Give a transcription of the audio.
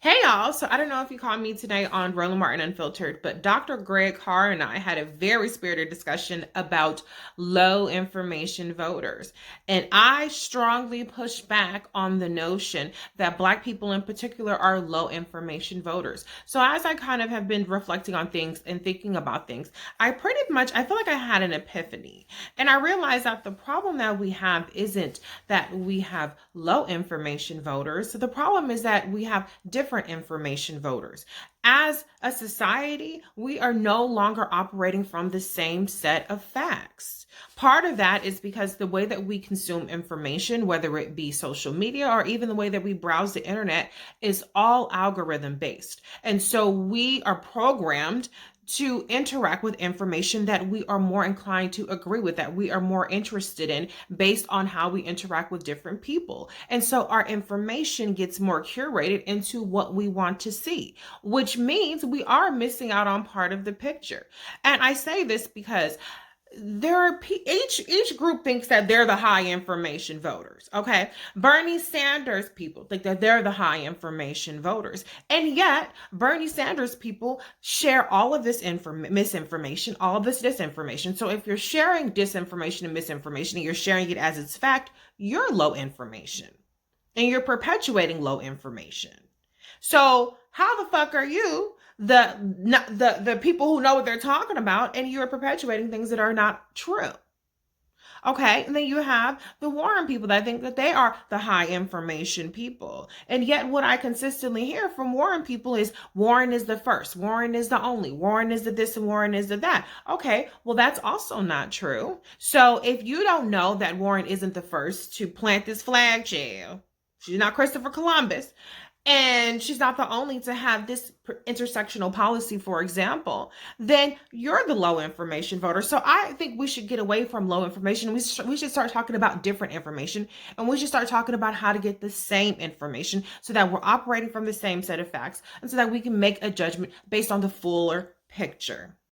Hey y'all, so I don't know if you caught me today on Roland Martin Unfiltered, but Dr. Greg Carr and I had a very spirited discussion about low information voters. And I strongly push back on the notion that Black people in particular are low information voters. So as I kind of have been reflecting on things and thinking about things, I feel like I had an epiphany. And I realized that the problem that we have isn't that we have low information voters. So the problem is that we have different information voters. As a society, we are no longer operating from the same set of facts. Part of that is because the way that we consume information, whether it be social media or even the way that we browse the internet, is all algorithm based. And so we are programmed to interact with information that we are more inclined to agree with, that we are more interested in based on how we interact with different people. And so our information gets more curated into what we want to see, which means we are missing out on part of the picture. And I say this because each group thinks that they're the high information voters. Okay, Bernie Sanders people think that they're the high information voters, and yet Bernie Sanders people share all of this misinformation, all of this disinformation. So if you're sharing disinformation and misinformation and you're sharing it as it's fact, you're low information and you're perpetuating low information. So how the fuck are you the people who know what they're talking about, and you are perpetuating things that are not true? Okay, and then you have the Warren people that think that they are the high information people. And yet what I consistently hear from Warren people is Warren is the first, Warren is the only, Warren is the this and Warren is the that. Okay, well that's also not true. So if you don't know that Warren isn't the first to plant this flag, child, she's not Christopher Columbus, and she's not the only to have this intersectional policy, for example, then you're the low information voter. So I think we should get away from low information. We should start talking about different information, and we should start talking about how to get the same information so that we're operating from the same set of facts and so that we can make a judgment based on the fuller picture.